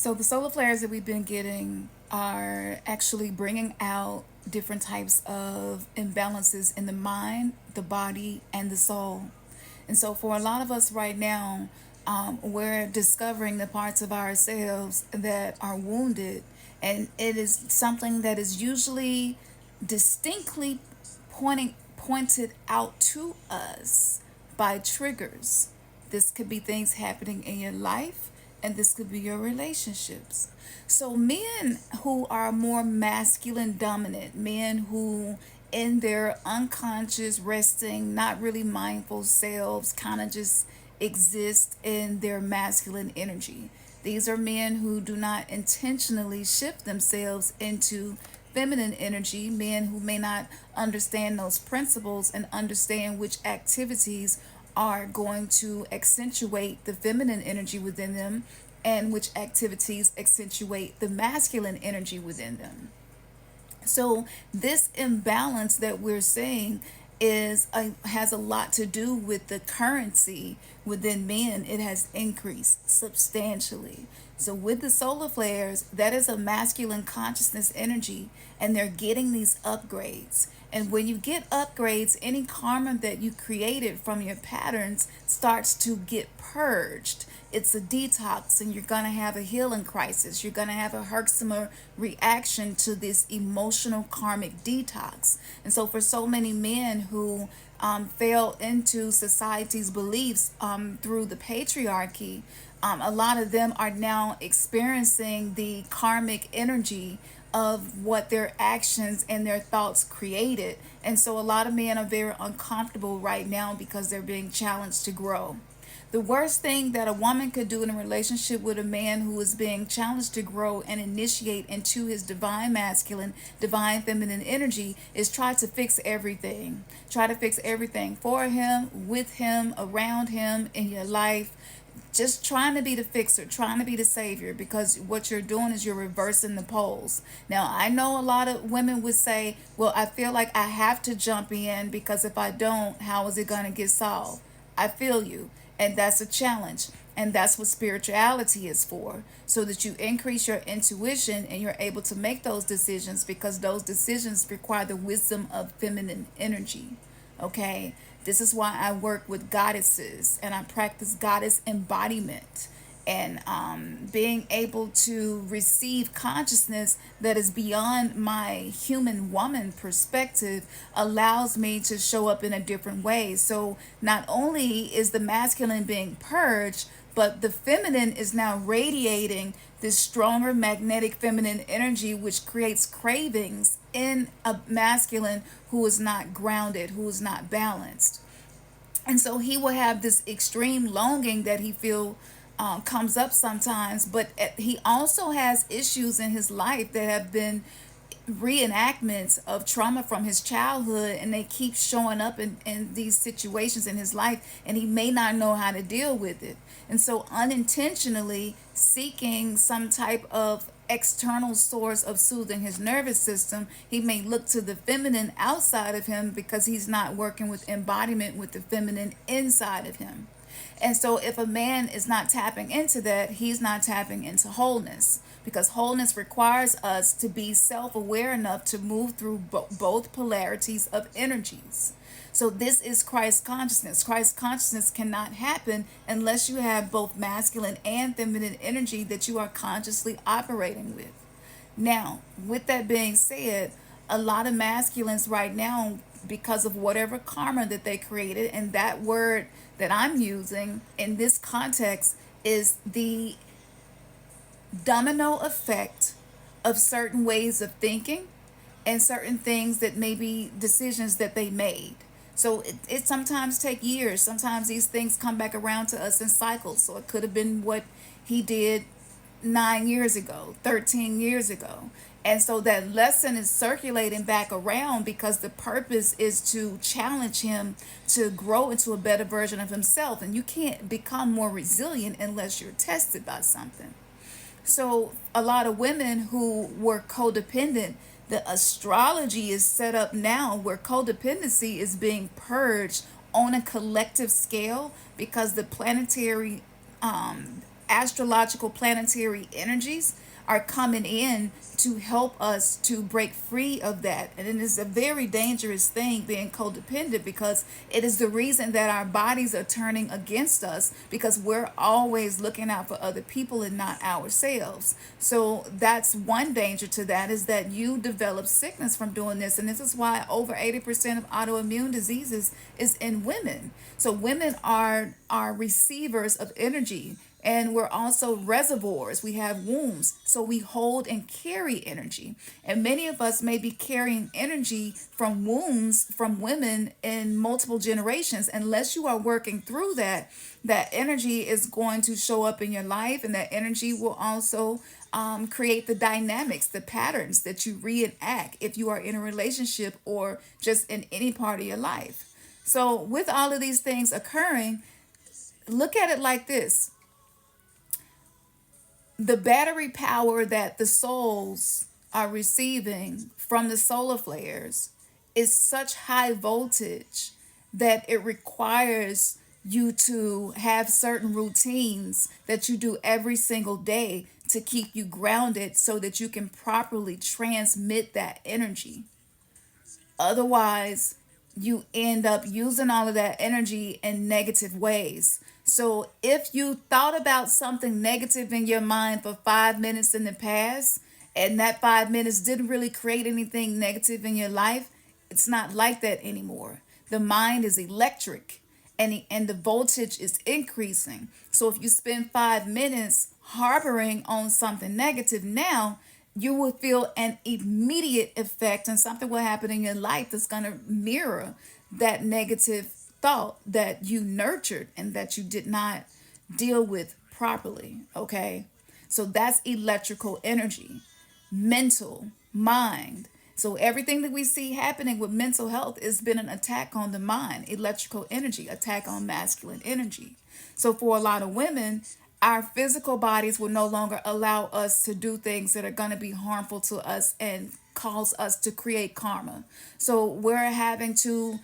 So the solar flares that we've been getting are actually bringing out different types of imbalances in the mind, the body, and the soul. And so for a lot of us right now, we're discovering the parts of ourselves that are wounded, and it is something that is usually distinctly pointed out to us by triggers. This could be things happening in your life, and this could be your relationships. So, men who are more masculine dominant, men who in their unconscious, resting, not really mindful selves, kind of just exist in their masculine energy. These are men who do not intentionally shift themselves into feminine energy, men who may not understand those principles and understand which activities are going to accentuate the feminine energy within them and which activities accentuate the masculine energy within them. So this imbalance that we're seeing has a lot to do with the currency within men. It has increased substantially. So with the solar flares, that is a masculine consciousness energy, and they're getting these upgrades. And when you get upgrades, any karma that you created from your patterns starts to get purged. It's a detox, and you're going to have a healing crisis. You're going to have a Herxheimer reaction to this emotional karmic detox. And so, for so many men who fell into society's beliefs through the patriarchy, a lot of them are now experiencing the karmic energy of what their actions and their thoughts created. And so a lot of men are very uncomfortable right now because they're being challenged to grow. The worst thing that a woman could do in a relationship with a man who is being challenged to grow and initiate into his divine masculine, divine feminine energy is try to fix everything. Try to fix everything for him, with him, around him, in your life, just trying to be the fixer, trying to be the savior, because what you're doing is you're reversing the poles. Now, I know a lot of women would say, well, I feel like I have to jump in because if I don't, how is it going to get solved? I feel you. And that's a challenge. And that's what spirituality is for, so that you increase your intuition and you're able to make those decisions, because those decisions require the wisdom of feminine energy. Okay? This is why I work with goddesses and I practice goddess embodiment, and being able to receive consciousness that is beyond my human woman perspective allows me to show up in a different way. So not only is the masculine being purged, but the feminine is now radiating this stronger magnetic feminine energy, which creates cravings in a masculine who is not grounded, who is not balanced. And so he will have this extreme longing that he feel comes up sometimes, but he also has issues in his life that have been reenactments of trauma from his childhood, and they keep showing up in these situations in his life, and he may not know how to deal with it. And so unintentionally seeking some type of external source of soothing his nervous system, he may look to the feminine outside of him because he's not working with embodiment with the feminine inside of him. And so if a man is not tapping into that, he's not tapping into wholeness, because wholeness requires us to be self-aware enough to move through both polarities of energies. So this is Christ consciousness. Christ consciousness cannot happen unless you have both masculine and feminine energy that you are consciously operating with. Now, with that being said, a lot of masculines right now, because of whatever karma that they created, and that word that I'm using in this context is the domino effect of certain ways of thinking and certain things that may be decisions that they made. So it sometimes take years. Sometimes these things come back around to us in cycles. So it could have been what he did 9 years ago, 13 years ago. And so that lesson is circulating back around because the purpose is to challenge him to grow into a better version of himself. And you can't become more resilient unless you're tested by something. So a lot of women who were codependent, the astrology is set up now where codependency is being purged on a collective scale, because the planetary astrological planetary energies are coming in to help us to break free of that. And it is a very dangerous thing being codependent, because it is the reason that our bodies are turning against us, because we're always looking out for other people and not ourselves. So that's one danger to that, is that you develop sickness from doing this. And this is why over 80% of autoimmune diseases is in women. So women are receivers of energy, and we're also reservoirs. We have wombs, so we hold and carry energy. And many of us may be carrying energy from wombs from women in multiple generations. Unless you are working through that, that energy is going to show up in your life, and that energy will also create the dynamics, the patterns that you reenact if you are in a relationship or just in any part of your life. So, with all of these things occurring, look at it like this: the battery power that the souls are receiving from the solar flares is such high voltage that it requires you to have certain routines that you do every single day to keep you grounded, so that you can properly transmit that energy. Otherwise, you end up using all of that energy in negative ways. So if you thought about something negative in your mind for 5 minutes in the past, and that 5 minutes didn't really create anything negative in your life, it's not like that anymore. The mind is electric, and the voltage is increasing. So if you spend 5 minutes harboring on something negative now, you will feel an immediate effect, and something will happen in your life that's going to mirror that negative thought that you nurtured and that you did not deal with properly. Okay, so that's electrical energy, mental, mind. So everything that we see happening with mental health has been an attack on the mind, electrical energy, attack on masculine energy. So for a lot of women, our physical bodies will no longer allow us to do things that are going to be harmful to us and cause us to create karma. So we're having to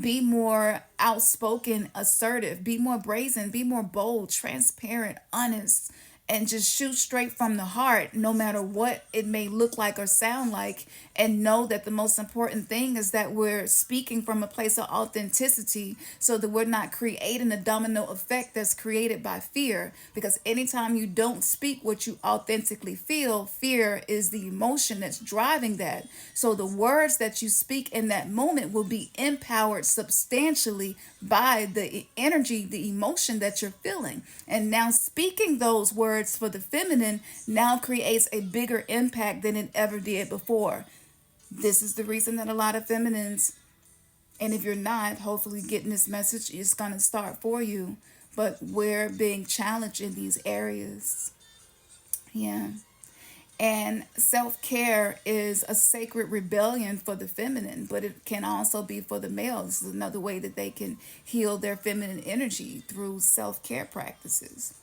be more outspoken, assertive, be more brazen, be more bold, transparent, honest, and just shoot straight from the heart, no matter what it may look like or sound like. And know that the most important thing is that we're speaking from a place of authenticity, so that we're not creating a domino effect that's created by fear. Because anytime you don't speak what you authentically feel, fear is the emotion that's driving that. So the words that you speak in that moment will be empowered substantially by the energy, the emotion that you're feeling. And now speaking those words for the feminine now creates a bigger impact than it ever did before. This is the reason that a lot of feminines, and if you're not, hopefully getting this message is going to start for you, but we're being challenged in these areas. Yeah. And self care is a sacred rebellion for the feminine, but it can also be for the males. This is another way that they can heal their feminine energy through self care practices.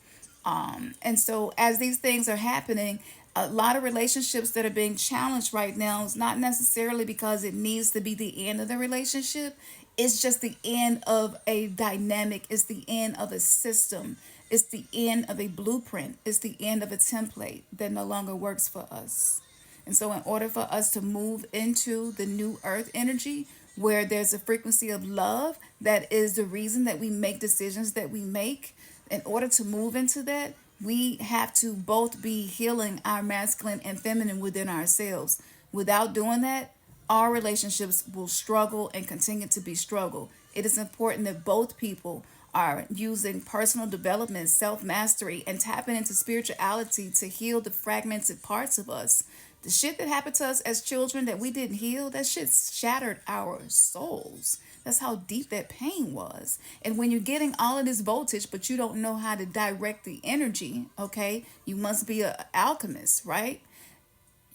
And so, as these things are happening, a lot of relationships that are being challenged right now is not necessarily because it needs to be the end of the relationship. It's just the end of a dynamic, it's the end of a system, it's the end of a blueprint, it's the end of a template that no longer works for us. And so, in order for us to move into the new earth energy, where there's a frequency of love that is the reason that we make decisions that we make, in order to move into that, we have to both be healing our masculine and feminine within ourselves. Without doing that, our relationships will struggle and continue to be struggle. It is important that both people are using personal development, self mastery, and tapping into spirituality to heal the fragmented parts of us. The shit that happened to us as children that we didn't heal, that shit shattered our souls. That's how deep that pain was. And when you're getting all of this voltage, but you don't know how to direct the energy, okay, you must be an alchemist, right?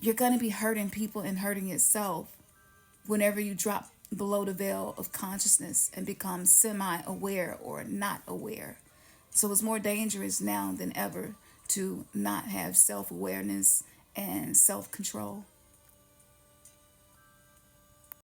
You're going to be hurting people and hurting yourself whenever you drop below the veil of consciousness and become semi aware or not aware. So it's more dangerous now than ever to not have self awareness and self control.